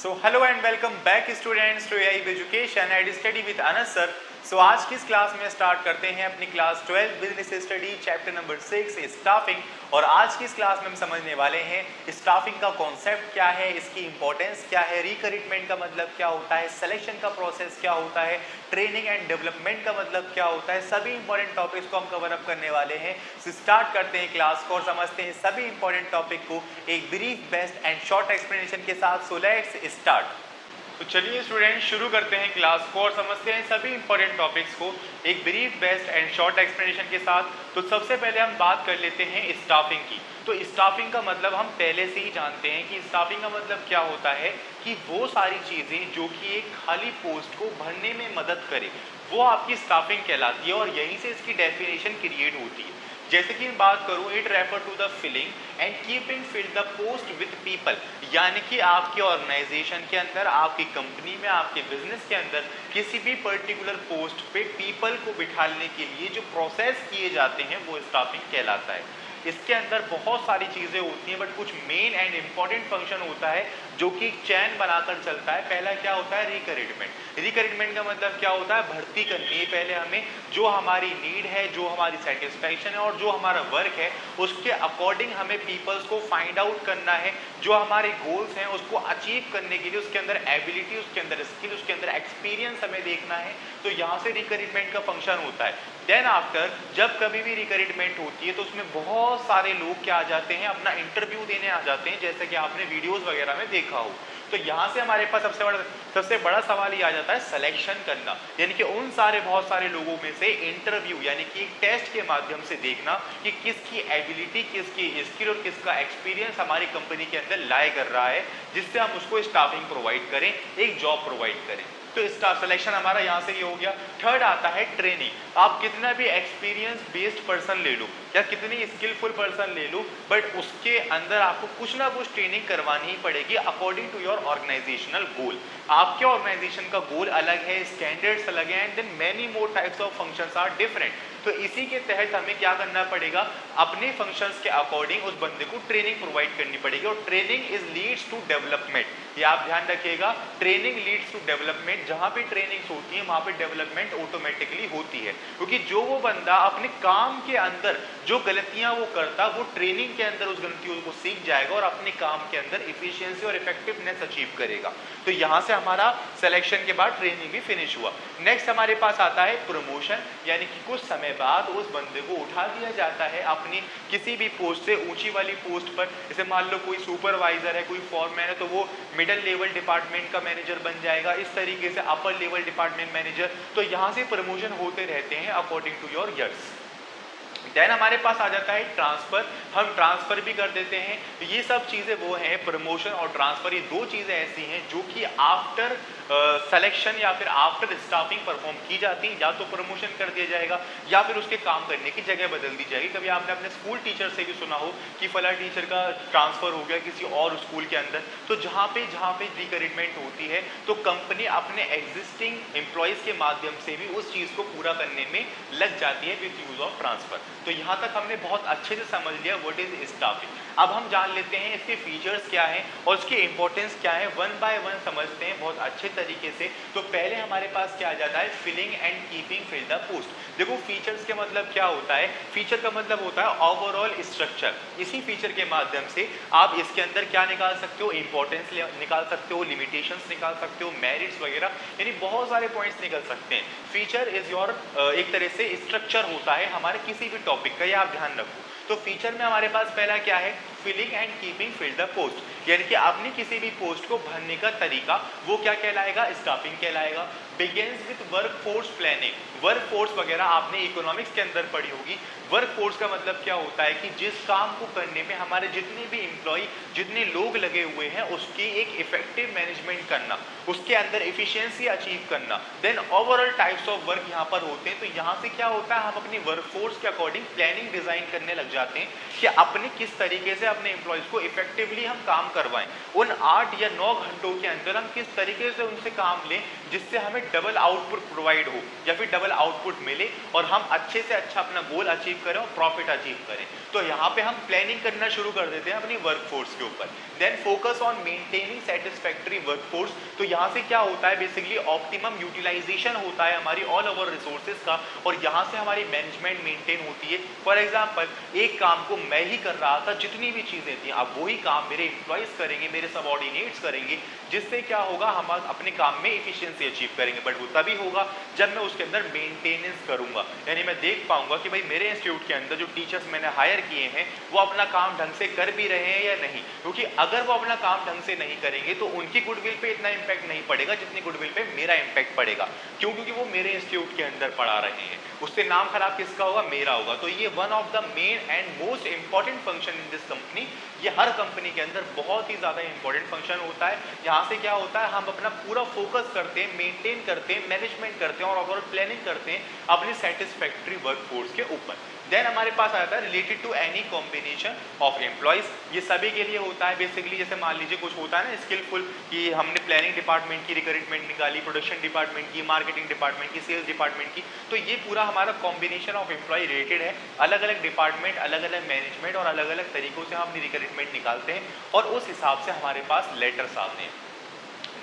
So hello and welcome back students to AIB Education and Study with Anas sir. So आज की इस class में start करते हैं अपनी class 12 business study chapter number 6 staffing. और आज की इस क्लास में हम समझने वाले हैं स्टाफिंग का कॉन्सेप्ट क्या है, इसकी इंपॉर्टेंस क्या है, रिक्रूटमेंट का मतलब क्या होता है, सिलेक्शन का प्रोसेस क्या होता है, ट्रेनिंग एंड डेवलपमेंट का मतलब क्या होता है। सभी इंपॉर्टेंट टॉपिक्स को हम कवर अप करने वाले हैं। स्टार्ट करते हैं क्लास को और समझते हैं सभी इंपॉर्टेंट टॉपिक को एक brief best and short explanation के साथ। So let's start. तो चलिए स्टूडेंट शुरू करते हैं क्लास को और समझते हैं सभी इंपॉर्टेंट टॉपिक्स को एक brief best and short explanation के साथ। तो सबसे पहले हम बात कर लेते हैं स्टाफिंग की। तो स्टाफिंग का मतलब हम पहले से ही जानते हैं कि स्टाफिंग का मतलब क्या होता है कि वो सारी चीज़ें जो कि एक खाली पोस्ट को भरने में मदद करे वो आपकी स्टाफिंग कहलाती है और यहीं से इसकी डेफिनेशन क्रिएट होती है। जैसे कि मैं बात करूं, it refer to the filling and keeping fill the post with people, यानी कि आपके ऑर्गेनाइजेशन के अंदर, आपकी कंपनी में, आपके बिजनेस के अंदर किसी भी पर्टिकुलर पोस्ट पे पीपल को बिठाने के लिए जो प्रोसेस किए जाते हैं वो स्टाफिंग कहलाता है। इसके अंदर बहुत सारी चीज़ें होती हैं बट कुछ मेन एंड इम्पॉर्टेंट फंक्शन होता है जो कि चैन बनाकर चलता है। पहला क्या होता है, रिक्रूटमेंट। रिक्रूटमेंट का मतलब क्या होता है, भर्ती करनी है पहले हमें, जो हमारी नीड है, जो हमारी सेटिस्फैक्शन है और जो हमारा वर्क है उसके अकॉर्डिंग हमें पीपल्स को फाइंड आउट करना है। जो हमारे गोल्स हैं उसको अचीव करने के लिए उसके अंदर एबिलिटी, उसके अंदर स्किल, उसके अंदर एक्सपीरियंस हमें देखना है। तो यहाँ से रिक्रूटमेंट का फंक्शन होता है। देन आफ्टर जब कभी भी रिक्रूटमेंट होती है तो उसमें बहुत सारे लोग क्या आ जाते हैं, अपना इंटरव्यू देने आ जाते हैं, जैसे कि आपने वीडियोस वगैरह में देखा हो। तो यहाँ से हमारे पास सबसे बड़ा सवाल ये आ जाता है सिलेक्शन करना, यानी कि उन सारे बहुत सारे लोगों में से इंटरव्यू यानी कि एक टेस्ट के माध्यम से देखना कि किसकी एबिलिटी, किसकी स्किल और किसका एक्सपीरियंस हमारी कंपनी के अंदर लाए कर रहा है, जिससे हम उसको स्टाफिंग प्रोवाइड करें, एक जॉब प्रोवाइड करें। तो स्टाफ सिलेक्शन हमारा यहाँ से ये हो गया। थर्ड आता है ट्रेनिंग। आप कितना भी एक्सपीरियंस बेस्ड पर्सन ले लो या कितनी स्किलफुल पर्सन ले लो बट उसके अंदर आपको कुछ ना कुछ ट्रेनिंग करवानी ही पड़ेगी according to your organisational goal. आपके ऑर्गेनाइजेशन का गोल अलग है, स्टैंडर्ड्स अलग हैं and then many more types of functions are different. तो इसी के तहत हमें क्या करना पड़ेगा, अपने फंक्शंस के अकॉर्डिंग उस बंदे को ट्रेनिंग प्रोवाइड करनी पड़ेगी। और training is leads to development, ये आप ध्यान रखिएगा। ट्रेनिंग लीड्स टू डेवलपमेंट, जहाँ पे ट्रेनिंग्स होती है वहाँ पे डेवलपमेंट ऑटोमेटिकली होती है, क्योंकि जो वो बंदा अपने काम के अंदर जो गलतियां वो करता वो ट्रेनिंग के अंदर उस गलतियों को सीख जाएगा और अपने काम के अंदर इफिशियंसी और इफेक्टिवनेस अचीव करेगा। तो यहाँ से हमारा सिलेक्शन के बाद ट्रेनिंग भी फिनिश हुआ। नेक्स्ट हमारे पास आता है प्रमोशन, यानी कि कुछ समय बाद उस बंदे को उठा दिया जाता है अपनी किसी भी पोस्ट से ऊंची वाली पोस्ट पर। जैसे मान लो कोई सुपरवाइजर है, कोई फॉरमैन है, तो वो मिडिल लेवल डिपार्टमेंट का मैनेजर बन जाएगा, इस तरीके से अपर लेवल डिपार्टमेंट मैनेजर। तो यहाँ से प्रमोशन होते रहते हैं according to your years. Then हमारे पास आ जाता है ट्रांसफर, हम ट्रांसफर भी कर देते हैं। तो ये सब चीज़ें वो हैं, प्रमोशन और ट्रांसफर, ये दो चीज़ें ऐसी हैं जो कि आफ्टर सिलेक्शन या फिर आफ्टर स्टाफिंग परफॉर्म की जाती है। या तो प्रमोशन कर दिया जाएगा या फिर उसके काम करने की जगह बदल दी जाएगी। कभी आपने अपने स्कूल टीचर से भी सुना हो कि फला टीचर का ट्रांसफर हो गया किसी और स्कूल के अंदर। तो जहाँ पे रिक्रूटमेंट होती है तो कंपनी अपने एग्जिस्टिंग एम्प्लॉयज़ के माध्यम से भी उस चीज़ को पूरा करने में लग जाती है विद यूज ऑफ ट्रांसफर। तो यहाँ तक हमने बहुत अच्छे से समझ लिया व्हाट इज स्टाफिंग। अब हम जान लेते हैं इसके फीचर्स क्या हैं और इसकी इंपॉर्टेंस क्या है, वन बाय वन समझते हैं बहुत अच्छे तरीके से। तो पहले हमारे पास क्या आ जाता है, filling and keeping fill the post. देखो फीचर्स के मतलब क्या होता है, फीचर का मतलब होता है ओवरऑल स्ट्रक्चर। इसी फीचर के माध्यम से आप इसके अंदर क्या निकाल सकते हो, इंपॉर्टेंस निकाल सकते हो, लिमिटेशंस निकाल सकते हो, मेरिट्स वगैरह, यानी बहुत सारे पॉइंट्स निकल सकते हैं। फीचर इज योर एक तरह से स्ट्रक्चर होता है हमारे किसी भी टॉपिक का, ये आप ध्यान रखो। तो फीचर में हमारे पास पहला क्या है, filling and keeping fill the post, यानी कि आपने किसी भी पोस्ट को भरने का तरीका वो क्या कहलाएगा, स्टाफिंग कहलाएगा। Begins with work force planning, work force वगैरह आपने इकोनॉमिक्स के अंदर पढ़ी होगी। वर्क फोर्स का मतलब क्या होता है कि जिस काम को करने में हमारे जितने भी एम्प्लॉय, जितने लोग लगे हुए हैं उसकी एक इफेक्टिव मैनेजमेंट करना, उसके अंदर इफिशियंसी अचीव करना। Then overall types of work यहाँ पर होते हैं। तो यहाँ से क्या होता है, हम अपनी वर्क फोर्स के अकॉर्डिंग प्लानिंग डिजाइन करने लग जाते हैं कि अपने किस तरीके से अपने एम्प्लॉयज़ को इफेक्टिवली हम काम करवाएं। उन 8 या 9 घंटों के अंदर हम किस तरीके से उनसे काम लें जिससे हमें डबल आउटपुट प्रोवाइड हो या फिर डबल आउटपुट मिले और हम अच्छे से अच्छा अपना गोल अचीव करें और प्रॉफिट अचीव करें। तो यहाँ पे हम प्लानिंग करना शुरू कर देते हैं अपनी वर्कफोर्स के ऊपर। Then focus on maintaining satisfactory workforce. तो यहाँ से क्या होता है, बेसिकली ऑप्टिमम यूटिलाइजेशन होता है हमारी ऑल ओवर रिसोर्सेज का और यहाँ से हमारी मैनेजमेंट मेंटेन होती है। फॉर एग्जांपल एक काम को मैं ही कर रहा था, जितनी भी चीज़ें थी, अब वही काम मेरे एम्प्लॉयज़ करेंगे, मेरे सबऑर्डिनेट्स करेंगे, जिससे क्या होगा, हम अपने काम में एफिशिएंसी अचीव करेंगे। बट वो तभी होगा जब मैं उसके अंदर मेंटेनेंस करूंगा, यानी मैं देख पाऊंगा कि भाई मेरे इंस्टीट्यूट के अंदर जो टीचर्स मैंने हायर किए हैं वो अपना काम ढंग से कर भी रहे हैं या नहीं। क्योंकि अगर वो अपना काम ढंग से नहीं करेंगे तो उनकी गुडविल पे इतना इंपैक्ट नहीं पड़ेगा जितनी गुडविल पे मेरा इंपैक्ट पड़ेगा। क्यों? क्योंकि वो मेरे इंस्टीट्यूट के अंदर पढ़ा रहे हैं, उससे नाम खराब किसका होगा, मेरा होगा। तो ये one of the main and most important function in this company, ये हर कंपनी के अंदर बहुत ही ज्यादा इंपॉर्टेंट फंक्शन होता है। यहाँ से क्या होता है, हम अपना पूरा फोकस करते हैं, मेंटेन करते हैं, मैनेजमेंट करते हैं और ओवरऑल प्लानिंग करते हैं अपनी सेटिस्फैक्टरी वर्कफोर्स के ऊपर। देन हमारे पास आता है related to any combination of employees. ये सभी के लिए होता है बेसिकली। जैसे मान लीजिए कुछ होता है ना स्किलफुल, कि हमने प्लानिंग डिपार्टमेंट की रिक्रूटमेंट निकाली, प्रोडक्शन डिपार्टमेंट की, मार्केटिंग डिपार्टमेंट की, सेल्स डिपार्टमेंट की, तो ये पूरा हमारा कॉम्बिनेशन ऑफ एम्प्लॉय रिलेटेड है। अलग अलग डिपार्टमेंट, अलग अलग मैनेजमेंट और अलग अलग तरीकों से हम अपनी रिक्रूटमेंट निकालते हैं और उस हिसाब से हमारे पास लेटर्स आते हैं।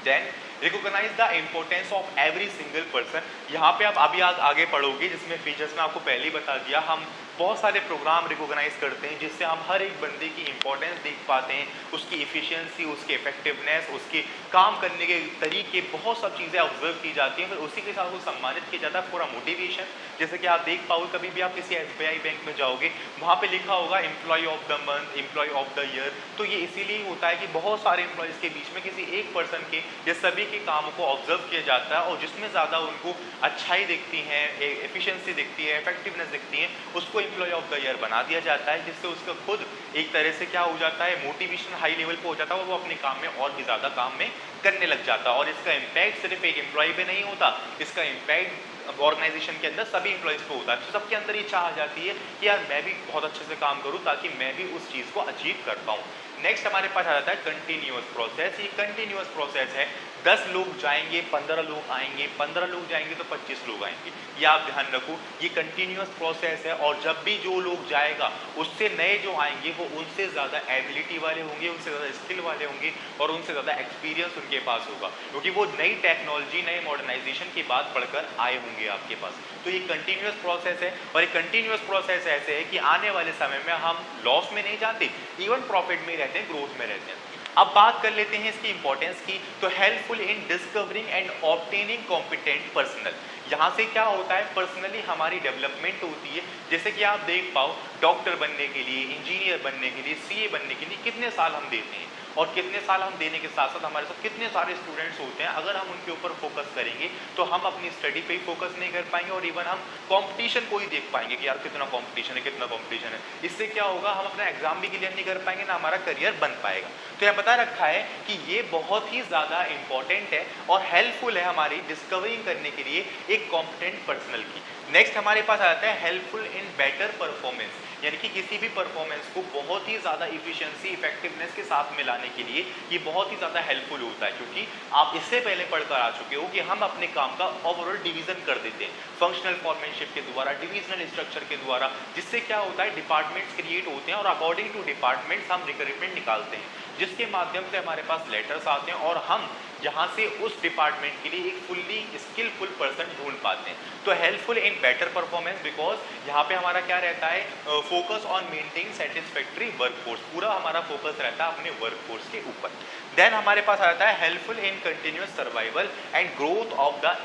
Then recognise the importance of every single person. यहाँ पे आप अभी आगे पढ़ोगे, जिसमें फीचर्स में आपको पहले ही बता दिया। हम बहुत सारे प्रोग्राम रिकॉग्नाइज करते हैं जिससे हम हर एक बंदे की इंपॉर्टेंस देख पाते हैं, उसकी इफिशियंसी, उसकी इफेक्टिवनेस, उसके काम करने के तरीके, बहुत सब चीज़ें ऑब्जर्व की जाती हैं। फिर उसी के साथ वो सम्मानित किया जाता है फॉर अ मोटिवेशन। जैसे कि आप देख पाओगे, कभी भी आप किसी SBI बैंक में जाओगे, वहाँ पे लिखा होगा employee of the month, employee of the year. तो ये इसीलिए होता है कि बहुत सारे एम्प्लॉयज़ के बीच में किसी एक पर्सन के या सभी के कामों को ऑब्जर्व किया जाता है और जिसमें ज़्यादा उनको अच्छाई दिखती है, एफिशिएंसी दिखती है, इफेक्टिवनेस दिखती है, उसको एम्प्लॉय ऑफ द ईयर बना दिया जाता है। जिससे उसका खुद एक तरह से क्या हो जाता है, मोटिवेशन हाई लेवल पे हो जाता है और वो अपने काम में और भी ज़्यादा काम में करने लग जाता है। और इसका इम्पैक्ट सिर्फ एक एम्प्लॉय पे नहीं होता, इसका इम्पैक्ट ऑर्गेनाइजेशन के अंदर सभी एम्प्लॉयज़ को होता है। तो सबके अंदर ये चाह आ जाती है कि यार मैं भी बहुत अच्छे से काम करूँ ताकि मैं भी उस चीज़ को अचीव कर पाऊँ। नेक्स्ट हमारे पास आ जाता है कंटिन्यूअस प्रोसेस। ये कंटिन्यूअस प्रोसेस है, 10 लोग जाएंगे, 15 लोग आएंगे, 15 लोग जाएंगे तो 25 लोग आएंगे। ये आप ध्यान रखो, ये कंटिन्यूअस प्रोसेस है और जब भी जो लोग जाएगा उससे नए जो आएंगे वो उनसे ज़्यादा एबिलिटी वाले होंगे, उनसे ज़्यादा स्किल वाले होंगे और उनसे ज़्यादा एक्सपीरियंस उनके पास होगा, क्योंकि वो नई टेक्नोलॉजी, नए मॉडर्नाइजेशन की बात पढ़कर आए होंगे आपके पास। तो ये कंटिन्यूअस प्रोसेस है और ये कंटिन्यूअस प्रोसेस ऐसे है कि आने वाले समय में हम लॉस में नहीं जाते, इवन प्रॉफिट में रहते हैं, ग्रोथ में रहते हैं। अब बात कर लेते हैं इसकी इंपॉर्टेंस की। तो helpful in discovering and obtaining competent personal. यहाँ से क्या होता है, पर्सनली हमारी डेवलपमेंट होती है। जैसे कि आप देख पाओ, डॉक्टर बनने के लिए, इंजीनियर बनने के लिए, CA बनने के लिए कितने साल हम देते हैं और कितने साल हम देने के साथ साथ हमारे साथ कितने सारे स्टूडेंट्स होते हैं। अगर हम उनके ऊपर फोकस करेंगे तो हम अपनी स्टडी पे ही फोकस नहीं कर पाएंगे और इवन हम कंपटीशन को ही देख पाएंगे कि यार कितना कंपटीशन है, कितना कंपटीशन है। इससे क्या होगा, हम अपना एग्जाम भी क्लियर नहीं कर पाएंगे, ना हमारा करियर बन पाएगा। तो यह बता रखा है कि ये बहुत ही ज़्यादा इंपॉर्टेंट है और हेल्पफुल है हमारी डिस्कवरिंग करने के लिए एक कॉम्पिटेंट पर्सनल की। नेक्स्ट हमारे पास आता है हेल्पफुल इन बेटर परफॉर्मेंस, यानी कि किसी भी परफॉर्मेंस को बहुत ही ज़्यादा इफिशिएंसी, इफेक्टिवनेस के साथ मिलाने के लिए ये बहुत ही ज़्यादा हेल्पफुल होता है। क्योंकि आप इससे पहले पढ़कर आ चुके हो कि हम अपने काम का ओवरऑल डिवीजन कर देते हैं फंक्शनल फॉर्मेनशिप के द्वारा, डिविजनल स्ट्रक्चर के द्वारा, जिससे क्या होता है, डिपार्टमेंट्स क्रिएट होते हैं और अकॉर्डिंग टू डिपार्टमेंट्स हम रिक्रूटमेंट निकालते हैं, जिसके माध्यम से हमारे पास लेटर्स आते हैं और हम यहाँ से उस डिपार्टमेंट के लिए एक फुल्ली स्किलफुल पर्सन ढूंढ पाते हैं। तो helpful in better performance, because यहाँ पे हमारा क्या रहता है, focus on maintain satisfactory workforce, पूरा हमारा फोकस रहता है अपने वर्कफोर्स के ऊपर। देन हमारे पास आ जाता है helpful in continuous survival and growth of the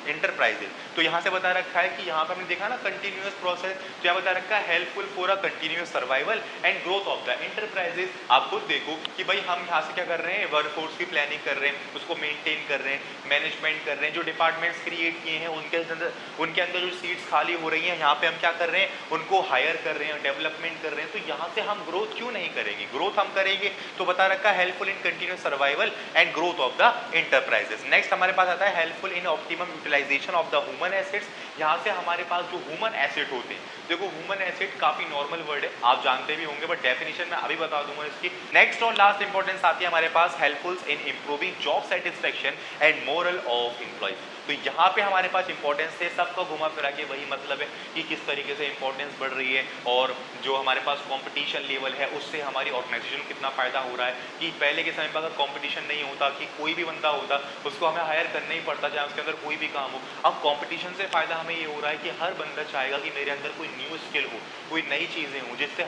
enterprises. तो यहाँ से बता रखा है कि यहाँ पर हमने देखा ना कंटिन्यूअस प्रोसेस, तो यहाँ बता रखा है helpful for a continuous survival and growth of the enterprises. आप खुद देखो कि भाई हम यहाँ से क्या कर रहे हैं, वर्कफोर्स की प्लानिंग कर रहे हैं, उसको मेंटेन कर रहे हैं, मैनेजमेंट कर रहे हैं, जो डिपार्टमेंट्स क्रिएट किए हैं उनके अंदर जो सीट्स खाली हो रही हैं, यहाँ पे हम क्या कर रहे हैं, उनको हायर कर रहे हैं, डेवलपमेंट कर रहे हैं। तो यहाँ से हम ग्रोथ क्यों नहीं करेंगे, ग्रोथ हम करेंगे। तो बता रखा है helpful in continuous survival and growth of the enterprises. Next हमारे पास आता है helpful in optimum utilisation of the human assets. यहाँ से हमारे पास जो ह्यूमन एसेट होते हैं, देखो ह्यूमन एसेट काफी नॉर्मल वर्ड है, आप जानते भी होंगे, बट डेफिनेशन मैं अभी बता दूंगा इसकी। नेक्स्ट और लास्ट इंपॉर्टेंस आती है हमारे पास helpful in improving job satisfaction and morale of employees. तो यहाँ पे हमारे पास इंपॉर्टेंस है, सबका घुमा फिरा के वही मतलब है कि किस तरीके से इंपॉर्टेंस बढ़ रही है और जो हमारे पास कंपटीशन लेवल है उससे हमारी ऑर्गेनाइजेशन को कितना फायदा हो रहा है। कि पहले के समय पर अगर कंपटीशन नहीं होता, कि कोई भी बंदा होता उसको हमें हायर करना ही पड़ता चाहे उसके अंदर कोई भी काम हो। अब कंपटीशन से फायदा हमें ये हो रहा है कि हर बंदा चाहेगा कि मेरे अंदर कोई न्यू स्किल हो, कोई नई चीजें हो जिससे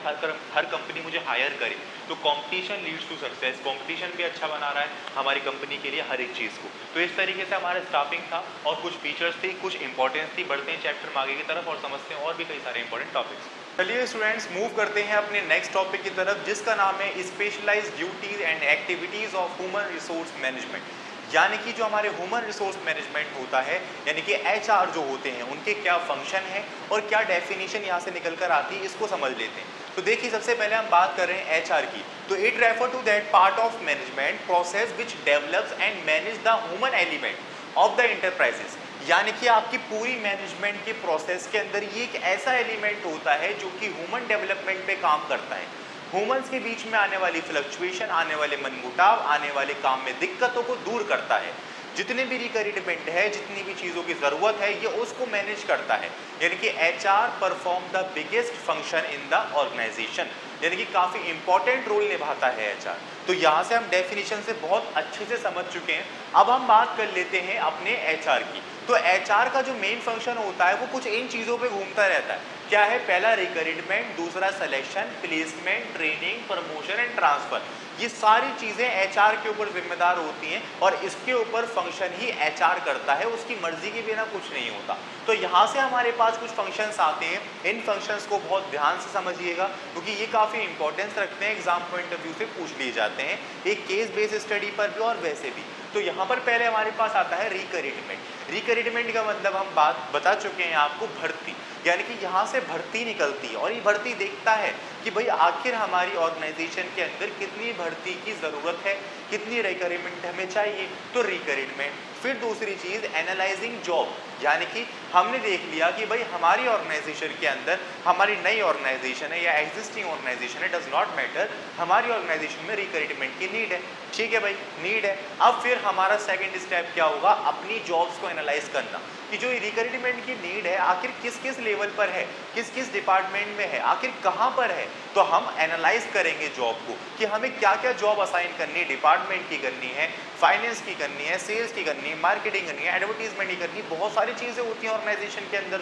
हर कंपनी मुझे हायर करे। तो competition leads to success, competition भी अच्छा बना रहा है हमारी कंपनी के लिए हर एक चीज को। तो इस तरीके से हमारा स्टाफिंग था और कुछ फीचर्स थी, कुछ इंपॉर्टेंस थी। बढ़ते हैं चैप्टर में आगे की तरफ और समझते हैं और भी कई सारे इंपॉर्टेंट टॉपिक्स। चलिए स्टूडेंट्स मूव करते हैं अपने नेक्स्ट टॉपिक की तरफ, जिसका नाम है specialised duties and activities of human resource management. यानी कि जो हमारे ह्यूमन रिसोर्स मैनेजमेंट होता है, यानी कि एचआर जो होते हैं, उनके क्या फंक्शन है और क्या डेफिनेशन यहाँ से निकल कर आती है, इसको समझ लेते हैं। तो देखिए सबसे पहले हम बात कर रहे हैं एचआर की। तो it refer to that part of management process which develops and manage the human element of the enterprises. यानी कि आपकी पूरी मैनेजमेंट के प्रोसेस के अंदर ये एक ऐसा एलिमेंट होता है जो कि ह्यूमन डेवलपमेंट पे काम करता है। ह्यूमंस के बीच में आने वाली फ्लक्चुएशन, आने वाले मनमुटाव, आने वाले काम में दिक्कतों को दूर करता है। जितने भी रिक्वायरमेंट है, जितनी भी चीज़ों की ज़रूरत है, ये उसको मैनेज करता है। यानी कि HR perform the biggest function in the organisation, यानी कि काफ़ी इंपॉर्टेंट रोल निभाता है एचआर। तो यहाँ से हम डेफिनेशन से बहुत अच्छे से समझ चुके हैं। अब हम बात कर लेते हैं अपने एचआर की। तो एचआर का जो मेन फंक्शन होता है वो कुछ इन चीज़ों पे घूमता रहता है। क्या है? पहला रिक्वायरमेंट, दूसरा selection, placement, training, promotion and transfer. ये सारी चीज़ें एचआर के ऊपर जिम्मेदार होती हैं और इसके ऊपर फंक्शन ही एचआर करता है, उसकी मर्जी के बिना कुछ नहीं होता। तो यहाँ से हमारे पास कुछ फंक्शंस आते हैं, इन फंक्शंस को बहुत ध्यान से समझिएगा क्योंकि ये काफ़ी इंपॉर्टेंस रखते हैं, एग्जाम पॉइंट ऑफ व्यू से पूछ लिए जाते हैं, एक केस बेस्ड स्टडी पर भी और वैसे भी। तो यहाँ पर पहले हमारे पास आता है रिक्वायरमेंट। रिक्वायरमेंट का मतलब हम बात बता चुके हैं आपको, भर्ती। यानी कि यहाँ से भर्ती निकलती है और ये भर्ती देखता है कि भाई आखिर हमारी ऑर्गेनाइजेशन के अंदर कितनी भर्ती की ज़रूरत है, कितनी रिक्वायरमेंट हमें चाहिए, तो रिक्वायरमेंट। फिर दूसरी चीज़ एनालाइजिंग जॉब, यानी कि हमने देख लिया कि भाई हमारी ऑर्गेनाइजेशन के अंदर, हमारी नई ऑर्गेनाइजेशन है या एग्जिस्टिंग ऑर्गेनाइजेशन है, डज नॉट मैटर, हमारी ऑर्गेनाइजेशन में रिक्वायरमेंट की नीड है। ठीक है भाई, नीड है। अब फिर हमारा सेकंड स्टेप क्या होगा? अपनी जॉब्स को एनालाइज करना कि जो रिक्वायरमेंट की नीड है आखिर किस किस लेवल पर है, किस किस डिपार्टमेंट में है, आखिर कहाँ पर है। तो हम एनालाइज करेंगे जॉब को कि हमें क्या क्या जॉब असाइन करनी है, डिपार्टमेंट की करनी है, फाइनेंस की करनी है, सेल्स की करनी है, मार्केटिंग करनी है, एडवर्टीजमेंट की करनी है, बहुत सारी चीज़ें होती हैं ऑर्गेनाइजेशन के अंदर।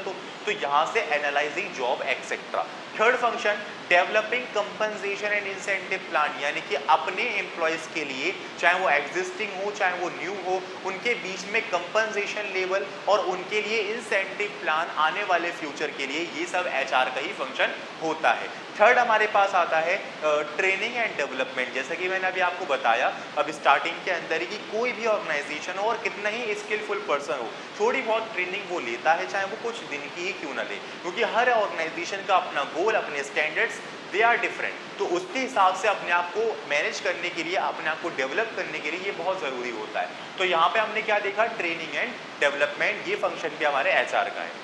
तो यहाँ से analysing job etcetera. Third function developing compensation and incentive plan, यानी कि अपने एम्प्लॉयज़ के लिए, चाहे वो एग्जिस्टिंग हो चाहे वो न्यू हो, उनके बीच में कंपनसेशन लेवल और उनके लिए इंसेंटिव प्लान आने वाले फ्यूचर के लिए, ये सब एचआर का ही फंक्शन होता है। थर्ड हमारे पास आता है ट्रेनिंग एंड डेवलपमेंट। जैसा कि मैंने अभी आपको बताया अब स्टार्टिंग के अंदर ही कि कोई भी ऑर्गेनाइजेशन हो और कितना ही स्किलफुल पर्सन हो, थोड़ी बहुत ट्रेनिंग वो लेता है, चाहे वो कुछ दिन की ही क्यों ना ले, क्योंकि हर ऑर्गेनाइजेशन का अपना गोल, अपने स्टैंडर्ड्स, दे आर डिफरेंट। तो उसके हिसाब से अपने आप को मैनेज करने के लिए, अपने आप को डेवलप करने के लिए ये बहुत ज़रूरी होता है। तो यहाँ पे हमने क्या देखा? ट्रेनिंग एंड डेवलपमेंट, ये फंक्शन भी हमारे एचआर का है।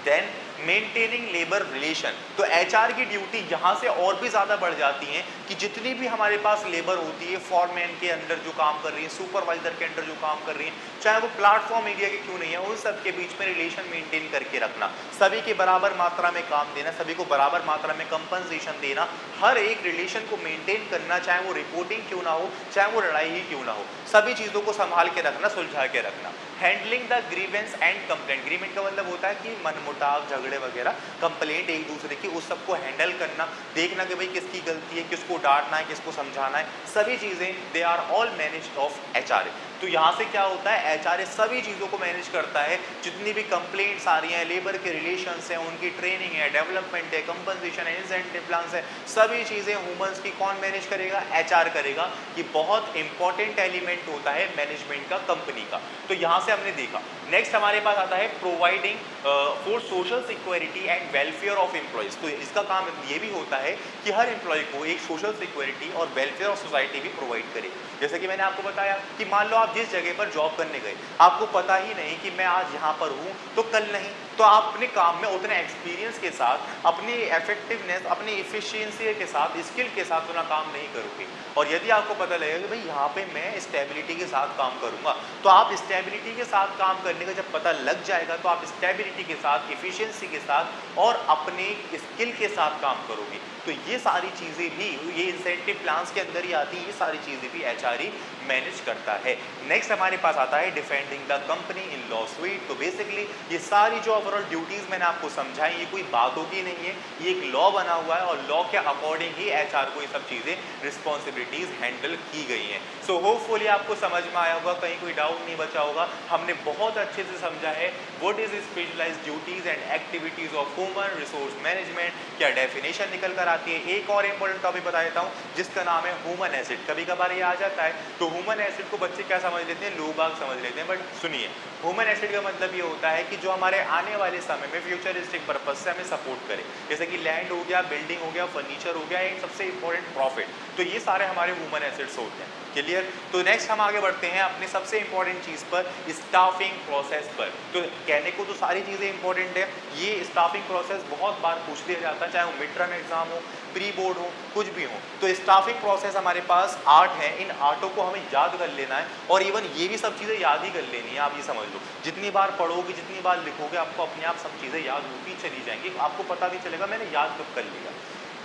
देन मेंटेनिंग लेबर रिलेशन, तो एचआर की ड्यूटी यहाँ से और भी ज़्यादा बढ़ जाती है कि जितनी भी हमारे पास लेबर होती है, फॉरमैन के अंडर जो काम कर रही है, सुपरवाइजर के अंडर जो काम कर रही है, चाहे वो प्लेटफॉर्म एरिया के क्यों नहीं है, उन सब के बीच में रिलेशन मेंटेन करके रखना, सभी के बराबर मात्रा में काम देना, सभी को बराबर मात्रा में कंपनसेशन देना, हर एक रिलेशन को मेंटेन करना, चाहे वो रिपोर्टिंग क्यों ना हो, चाहे वो लड़ाई ही क्यों ना हो, सभी चीज़ों को संभाल के रखना, सुलझा के रखना। Handling the grievance and complaint, grievance का मतलब होता है कि मनमुटाव, झगड़े वगैरह, कंप्लेंट एक दूसरे की, उस सबको हैंडल करना, देखना कि भाई किसकी गलती है, किसको डांटना है, किसको समझाना है, सभी चीज़ें they are all managed of HR. तो यहाँ से क्या होता है? एचआर सभी चीज़ों को मैनेज करता है, जितनी भी कंप्लेंट्स आ रही हैं, लेबर के रिलेशंस हैं, उनकी ट्रेनिंग है, डेवलपमेंट है, कंपनसेशन है, इंसेंटिव प्लान्स है, सभी चीज़ें ह्यूमंस की कौन मैनेज करेगा? एचआर करेगा। कि बहुत इंपॉर्टेंट एलिमेंट होता है मैनेजमेंट का, कंपनी का। तो यहाँ से हमने देखा। नेक्स्ट हमारे पास आता है providing for social security and welfare of employees. तो इसका काम ये भी होता है कि हर एम्प्लॉय को एक सोशल सिक्योरिटी और वेलफेयर ऑफ सोसाइटी भी प्रोवाइड करे। जैसे कि मैंने आपको बताया कि मान लो आप जिस जगह पर जॉब करने गए, आपको पता ही नहीं कि मैं आज यहाँ पर हूँ तो कल नहीं, तो आप अपने काम में उतने एक्सपीरियंस के साथ, अपनी इफेक्टिवनेस, अपनी इफिशियंसी के साथ, स्किल के साथ उतना काम नहीं करोगे। और यदि आपको पता लगेगा कि भाई यहाँ पे मैं स्टेबिलिटी के साथ काम करूँगा, तो आप स्टेबिलिटी के साथ काम करने का जब पता लग जाएगा तो आप स्टेबिलिटी के साथ, इफिशियंसी के साथ और अपने स्किल के साथ काम करोगे। तो ये सारी चीज़ें भी ये इंसेंटिव प्लान्स के अंदर ही आती है, ये सारी चीज़ें भी एचआरई मैनेज करता है। नेक्स्ट हमारे पास आता है defending the company in law suit. तो बेसिकली ये सारी जो ओवरऑल ड्यूटीज़ मैंने आपको समझाई, ये कोई बातों की नहीं है, ये एक लॉ बना हुआ है और लॉ के अकॉर्डिंग ही एचआर को ये सब चीज़ें रिस्पॉन्सिबिलिटीज़ हैंडल की गई हैं। सो होपफुली आपको समझ में आया होगा, कहीं कोई डाउट नहीं बचा होगा। हमने बहुत अच्छे से समझा है what is specialised duties and activities of human resource management, क्या डेफिनेशन निकल कर आती है। एक और इंपॉर्टेंट टॉपिक बता देता हूँ जिसका नाम है ह्यूमन एसिड। कभी कभार ये आ जाता है तो ह्यूमन एसिड को बच्चे क्या समझ लेते हैं, लोग बाग समझ लेते हैं, बट सुनिए, ह्यूमन एसिड का मतलब ये होता है कि जो हमारे आने वाले समय में फ्यूचरिस्टिक पर्पज से हमें सपोर्ट करे, जैसे कि लैंड हो गया, बिल्डिंग हो गया, फर्नीचर हो गया, एक सबसे इंपॉर्टेंट प्रॉफिट। तो ये सारे हमारे ह्यूमन एसिड्स होते हैं। क्लियर? तो नेक्स्ट हम आगे बढ़ते हैं अपने सबसे इंपॉर्टेंट चीज़ पर, स्टाफिंग प्रोसेस पर। तो कहने को तो सारी चीज़ें इंपॉर्टेंट है, ये स्टाफिंग प्रोसेस बहुत बार पूछ लिया जाता है, चाहे वो मिड टर्म एग्जाम हो, प्री बोर्ड हो, कुछ भी हो। तो स्टाफिंग प्रोसेस हमारे पास 8 है, इन 8 को हमें याद कर लेना है और इवन ये भी सब चीज़ें याद ही कर लेनी है। आप ये समझ लो, जितनी बार पढ़ोगे, जितनी बार लिखोगे, आपको अपने आप सब चीज़ें याद होती चली जाएंगी, आपको पता भी चलेगा मैंने याद कब कर लिया।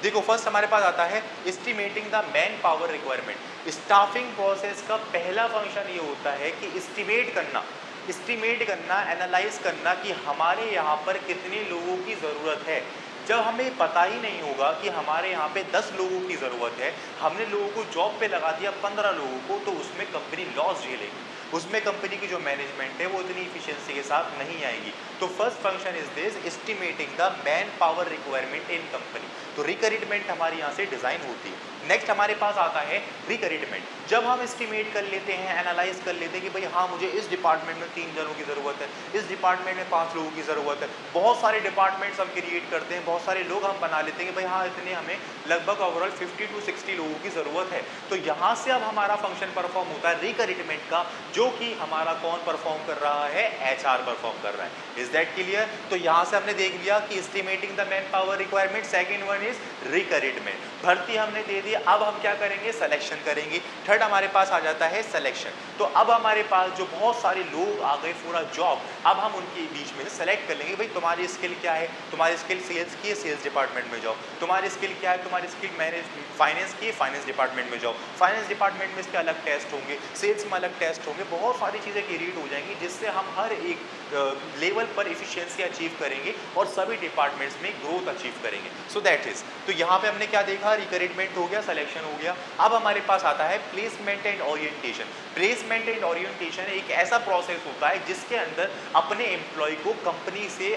देखो, फर्स्ट हमारे पास आता है estimating the man power requirement. Staffing process का पहला फंक्शन ये होता है कि एस्टिमेट करना, एनालाइज करना कि हमारे यहाँ पर कितने लोगों की ज़रूरत है। जब हमें पता ही नहीं होगा कि हमारे यहाँ पे 10 लोगों की ज़रूरत है, हमने लोगों को जॉब पे लगा दिया 15 लोगों को, तो उसमें कंपनी लॉस झेलेगी, उसमें कंपनी की जो मैनेजमेंट है वो इतनी इफिशिएंसी के साथ नहीं आएगी। तो first function is this, estimating the man power requirement in company. तो रिक्वायरमेंट हमारी यहाँ से डिज़ाइन होती है। नेक्स्ट हमारे पास आता है रिक्वायरमेंट। जब हम एस्टिमेट कर लेते हैं, एनालाइज कर लेते हैं कि भाई हाँ, मुझे इस डिपार्टमेंट में 3 जनों की ज़रूरत है, इस डिपार्टमेंट में 5 लोगों की ज़रूरत है, बहुत सारे डिपार्टमेंट्स हम क्रिएट करते हैं, बहुत सारे लोग हम बना लेते हैं कि भाई हाँ, इतने हमें लगभग ओवरऑल 50 to 60 लोगों की ज़रूरत है। तो यहाँ से अब हमारा फंक्शन परफॉर्म होता है रिक्वायरमेंट का, जो कि हमारा कौन परफॉर्म कर रहा है, एचआर परफॉर्म कर रहा है। Is that clear? तो यहाँ से हमने देख लिया कि estimating the man power requirement, second one is requirement. भर्ती हमने दे दी, अब हम क्या करेंगे, सिलेक्शन करेंगे। थर्ड हमारे पास आ जाता है सिलेक्शन। तो अब हमारे पास जो बहुत सारे लोग आ गए फॉर अ जॉब, अब हम उनके बीच में सेलेक्ट कर लेंगे, भाई तुम्हारी स्किल क्या है, तुम्हारी स्किल सेल्स की है, सेल्स डिपार्टमेंट में जाओ, तुम्हारी स्किल क्या है, तुम्हारी स्किल मैनेज फाइनेंस की है, फाइनेंस डिपार्टमेंट में जाओ, फाइनेंस डिपार्टमेंट में इसके अलग टेस्ट होंगे, सेल्स में अलग टेस्ट होंगे, बहुत सारी चीज़ें क्रिएट हो जाएंगी जिससे हम हर एक लेवल पर इफिशियंसी अचीव करेंगे और सभी डिपार्टमेंट्स में ग्रोथ अचीव करेंगे। सो दैट इज, तो यहाँ पे हमने क्या देखा, रिक्वायरमेंट हो गया, सिलेक्शन हो गया। अब हमारे पास आता है placement and orientation. Placement and orientation एक ऐसा प्रोसेस होता है जिसके अंदर अपने एम्प्लॉय को कंपनी से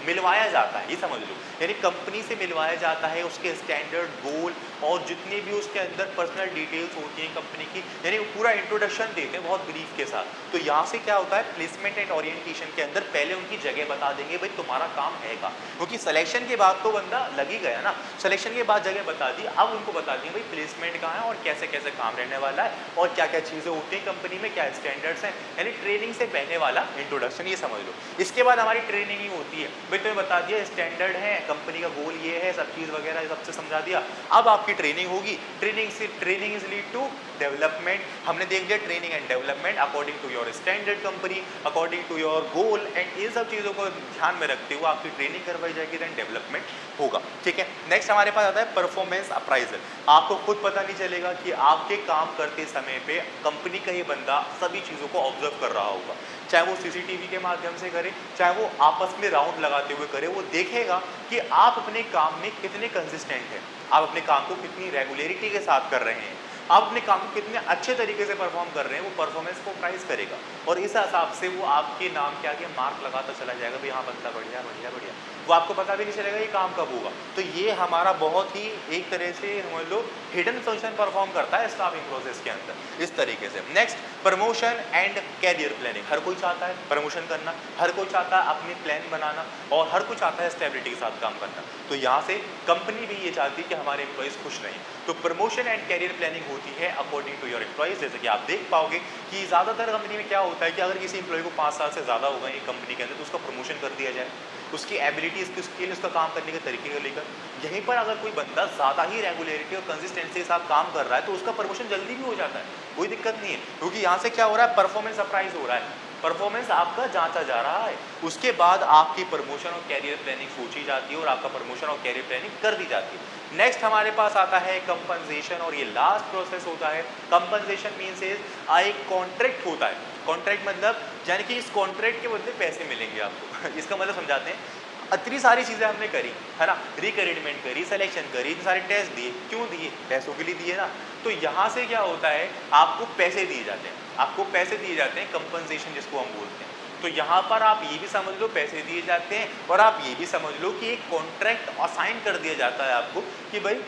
मिलवाया जाता है, ये समझ लो, यानी कंपनी से मिलवाया जाता है, उसके स्टैंडर्ड, गोल और जितने भी उसके अंदर पर्सनल डिटेल्स होती हैं कंपनी की, यानी पूरा इंट्रोडक्शन देते हैं बहुत ब्रीफ के साथ। तो यहाँ से क्या होता है, प्लेसमेंट एंड ओरिएंटेशन के अंदर पहले उनकी जगह बता देंगे, भाई तुम्हारा काम है का, क्योंकि सिलेक्शन के बाद तो बंदा लग ही गया ना, सिलेक्शन के बाद जगह बता दी, अब उनको बता दिए भाई प्लेसमेंट कहाँ है और कैसे कैसे काम रहने वाला है और क्या क्या चीज़ें होती हैं कंपनी में, क्या स्टैंडर्ड्स हैं, यानी ट्रेनिंग से पहले वाला इंट्रोडक्शन, ये समझ लो। इसके बाद हमारी ट्रेनिंग ही होती है, भाई तुम्हें बता दिया स्टैंडर्ड है, कंपनी का गोल ये है, सब चीज़ वगैरह सबसे समझा दिया। अब आपकी ट्रेनिंग होगी, training is lead to development. हमने देख लिया training and development according to your standard company, according to your goal, and इन सब चीज़ों को ध्यान में रखते हुए आपकी ट्रेनिंग करवाई जाएगी, देन डेवलपमेंट होगा। ठीक है, नेक्स्ट हमारे पास आता है परफॉर्मेंस अप्राइजल। आपको खुद पता नहीं चलेगा कि आपके काम करते समय पे कंपनी का ही बंदा सभी चीज़ों को ऑब्जर्व कर रहा होगा, चाहे वो सीसीटीवी के माध्यम से करे, चाहे वो आपस में राउंड लगाते हुए करे, वो देखेगा कि आप अपने काम में कितने कंसिस्टेंट हैं, आप अपने काम को कितनी रेगुलरिटी के साथ कर रहे हैं। आप अपने काम को कितने अच्छे तरीके से परफॉर्म कर रहे हैं, वो परफॉर्मेंस को प्राइस करेगा और इस हिसाब से वो आपके नाम के आगे मार्क लगाता चला जाएगा, भाई हाँ बंदा बढ़िया बढ़िया बढ़िया, वो आपको पता भी नहीं चलेगा ये काम कब होगा। तो ये हमारा बहुत ही एक तरह से समझ लो हिडन फंक्शन परफॉर्म करता है स्टाफिंग प्रोसेस के अंदर इस तरीके से। Next, promotion and career planning. हर कोई चाहता है प्रमोशन करना, हर कोई चाहता है अपनी प्लान बनाना और हर कोई चाहता है स्टेबिलिटी के साथ काम करना। तो यहाँ से कंपनी भी ये चाहती है कि हमारे एम्प्लॉइज खुश रहें। तो प्रमोशन एंड कैरियर प्लानिंग होती है अकॉर्डिंग टू योर एम्प्लॉइज। जैसे कि आप देख पाओगे कि ज़्यादातर कंपनी में क्या होता है कि अगर किसी एम्प्लॉय को 5 साल से ज़्यादा हो गए कंपनी के अंदर तो उसका प्रमोशन कर दिया जाए, उसकी एबिलिटी, उसकी स्किल, उसका काम करने के तरीके को लेकर। यहीं पर अगर कोई बंदा ज़्यादा ही रेगुलरिटी और कंसिस्टेंसी के साथ काम कर रहा है तो उसका प्रमोशन जल्दी भी हो जाता है, कोई दिक्कत नहीं है, क्योंकि यहाँ से क्या हो रहा है, परफॉर्मेंस अप्राइज हो रहा है, परफॉर्मेंस आपका जांचा जा रहा है। उसके बाद आपकी प्रमोशन और कैरियर प्लानिंग सोची जाती है और आपका प्रमोशन और कैरियर प्लानिंग कर दी जाती है। नेक्स्ट हमारे पास आता है कंपनसेशन और ये लास्ट प्रोसेस होता है। कंपनसेशन मीन्स एक कॉन्ट्रैक्ट होता है। कॉन्ट्रैक्ट मतलब यानी कि इस कॉन्ट्रैक्ट के बदले पैसे मिलेंगे आपको इसका मतलब समझाते हैं। इतनी सारी चीज़ें हमने करी है ना, रिक्रूटमेंट करी, सिलेक्शन करी, इतने सारे टेस्ट दिए, क्यों दिए, पैसों के लिए दिए ना। तो यहाँ से क्या होता है, आपको पैसे दिए जाते हैं, आपको पैसे दिए जाते हैं, कंपनसेशन जिसको हम बोलते हैं। तो यहाँ पर आप ये भी समझ लो पैसे दिए जाते हैं और आप ये भी समझ लो कि एक कॉन्ट्रैक्ट असाइन कर दिया जाता है आपको कि भाई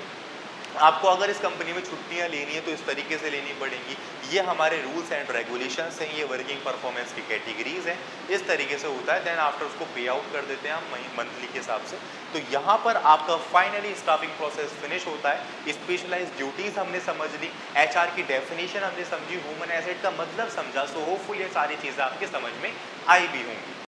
आपको अगर इस कंपनी में छुट्टियां लेनी है तो इस तरीके से लेनी पड़ेंगी। ये हमारे रूल्स एंड रेगुलेशंस हैं, ये वर्किंग परफॉर्मेंस की कैटेगरीज हैं, इस तरीके से होता है। देन आफ्टर उसको पे आउट कर देते हैं हम मंथली के हिसाब से। तो यहाँ पर आपका फाइनली स्टाफिंग प्रोसेस फिनिश होता है। स्पेशलाइज ड्यूटीज़ हमने समझ ली, HR की डेफिनेशन हमने समझी, ह्यूमन एसेट का मतलब समझा। सो होपफुल ये सारी चीज़ें आपके समझ में आई भी होंगी।